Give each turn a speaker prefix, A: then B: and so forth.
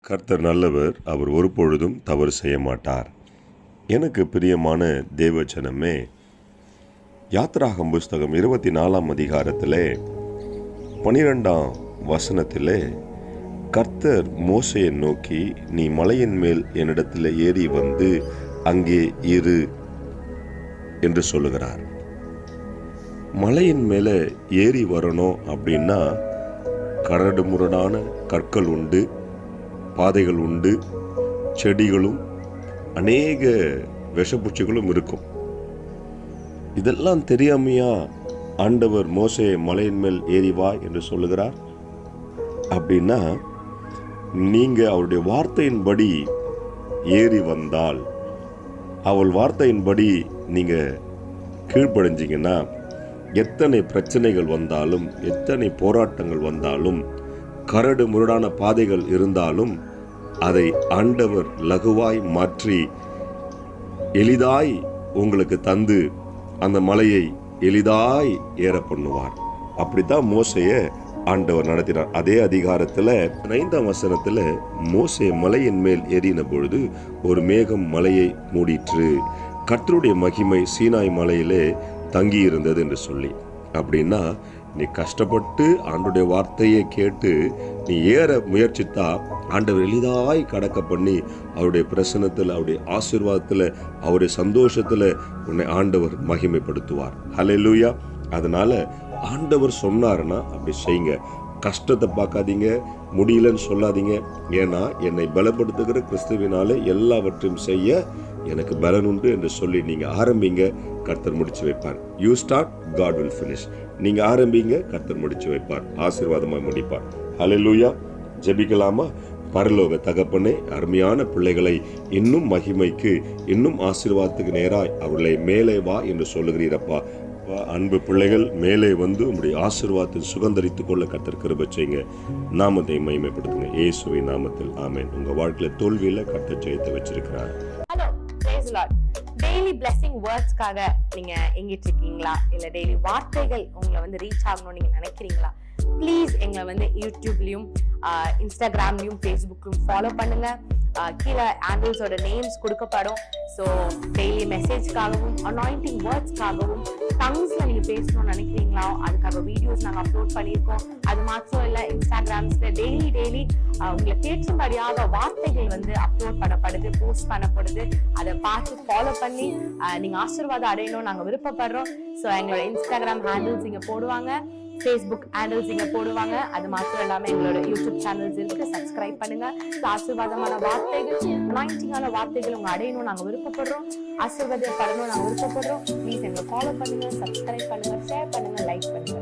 A: கர்த்தர் நல்லவர், அவர் ஒருபொழுதும் தவறு செய்ய மாட்டார். எனக்கு பிரியமான தேவஜனமே, யாத்ராகம புஸ்தகம் 24 அதிகாரத்திலே 12ஆம் வசனத்திலே கர்த்தர் மோசேயை நோக்கி, நீ மலையின் மேல் என்னிடத்தில் ஏறி வந்து அங்கே இரு என்று சொல்லுகிறார். மலையின் மேலே ஏறி வரணும் அப்படின்னா கரடு முரடான கற்கள் உண்டு, பாதைகள் உண்டு, செடிகளும் அநேக விஷப்பூச்சிகளும் இருக்கும். இதெல்லாம் தெரியாமையா ஆண்டவர் மோசேயை மலையின் மேல் ஏறி வா என்று சொல்லுகிறார்? அப்படின்னா நீங்க அவருடைய வார்த்தையின்படி ஏறி வந்தால், அவள் வார்த்தையின்படி நீங்க கீழ்ப்படைஞ்சிங்கன்னா, எத்தனை பிரச்சனைகள் வந்தாலும், எத்தனை போராட்டங்கள் வந்தாலும், கரடு முரடான பாதைகள் இருந்தாலும் அதை ஆண்டவர் லகுவாய் மாற்றி எளிதாய் உங்களுக்கு தந்து அந்த மலையை எளிதாய் ஏற பண்ணுவார். அப்படித்தான் மோசேயை ஆண்டவர் நடத்தினார். அதே அதிகாரத்தில் 5ஆம் வசனத்தில் மோசே மலையின் மேல் ஏறின பொழுது ஒரு மேகம் மலையை மூடிற்று, கர்த்தருடைய மகிமை சீனாய் மலையிலே தங்கி இருந்தது என்று சொல்லி. அப்படின்னா நீ கஷ்டப்பட்டு ஆண்டவருடைய வார்த்தையை கேட்டு நீ ஏற முயற்சித்தா ஆண்டவர் எளிதாய் கடக்க பண்ணி அவருடைய பிரசன்னத்தில், அவருடைய ஆசீர்வாதத்தில், அவருடைய சந்தோஷத்தில் உன்னை ஆண்டவர் மகிமைப்படுத்துவார். ஹல்லேலூயா. அதனால ஆண்டவர் சொன்னாருன்னா அப்படி செய்யுங்க. கஷ்டத்தை பார்க்காதீங்க, முடியலன்னு சொல்லாதீங்க. ஏன்னா என்னை பலப்படுத்துகிற கிறிஸ்துவினாலே எல்லாவற்றையும் செய்ய எனக்கு பலன் உண்டு என்று சொல்லி நீங்க ஆரம்பிங்க, கர்த்தர் முடிச்சு வைப்பார். You start, God will finish. நீங்க ஆரம்பிங்க, கர்த்தர் முடிச்சு வைப்பார், ஆசீர்வாதமாக முடிப்பார். ஹல்லேலூயா. ஜெபிக்கலாமா? பரலோக தகப்பனே, அருமையான பிள்ளைகளை இன்னும் மகிமைக்கு, இன்னும் ஆசீர்வாதத்துக்கு நேராய் அவர்களை மேலே வா என்று சொல்லுகிறீரப்பா. அன்பு பிள்ளைகள் மேலே வந்து உங்களுடைய ஆசீர்வாதத்தை சுகந்தரித்துக் கொள்ள கர்த்தர் கிருபை செய்யுங்க. நாமத்தை மகிமைப்படுத்துங்க இயேசுவின் நாமத்தில், ஆமென். உங்க வாழ்க்கையில தோல்வியில கர்த்தர் ஜெயத்தை வச்சிருக்கிறார்.
B: Hello, praise lord. Daily blessing வேர்ட்ஸ்க்காக நீங்க எங்கிட்டு இருக்கீங்களா? இல்ல டெய்லி வார்த்தைகள் உங்களை வந்து ரீச் ஆகணும்னு நீங்க நினைக்கிறீங்களா? ப்ளீஸ் எங்களை வந்து யூடியூப்லயும், இன்ஸ்டாகிராம்லயும், ஃபேஸ்புக்லயும் ஃபாலோ பண்ணுங்க. கீழே ஆண்டில்ஸோட நேம்ஸ் கொடுக்கப்படும். ஸோ டெய்லி மெசேஜ்க்காகவும், அனாயிண்டிங் வேர்ட்ஸ்க்காகவும், டங்ஸ்ல நீங்க பேசணும்னு நினைக்கிறீங்களா? அதுக்காக வீடியோஸ் நாங்கள் அப்லோட் பண்ணியிருக்கோம். அது மாத்திரம் இல்லை, இன்ஸ்டாகிராம்ஸ்ல டெய்லி உங்களை கேட்கும்படியாக வார்த்தைகள் வந்து அப்லோட் பண்ணப்படுது, போஸ்ட் பண்ணப்படுது. அதை பார்த்து ஃபாலோ பண்ணி நீங்க ஆசீர்வாதம் அடையணும் நாங்கள் விருப்பப்படுறோம். ஸோ எங்களோட இன்ஸ்டாகிராம் ஹேண்டில்ஸ் இங்க போடுவாங்க, ஃபேஸ்புக் ஹேண்டில்ஸ் இங்க போடுவாங்க. அது மாத்திரம் இல்லாம எங்களோட யூடியூப் சேனல்ஸ் இருக்கு, சப்ஸ்கிரைப் பண்ணுங்க. ஆசீர்வாதமான வார்த்தைகள், அனாயிண்டிங்கான வார்த்தைகள் உங்க அடையணும் நாங்க விருப்பப்படுறோம், ஆசீர்வாதப்படணும் நாங்க விருப்பப்படுறோம். ப்ளீஸ் எங்களை ஃபாலோ பண்ணுங்க, சப்ஸ்கிரைப் பண்ணுங்க, ஷேர் பண்ணுங்க, லைக் பண்ணுங்க.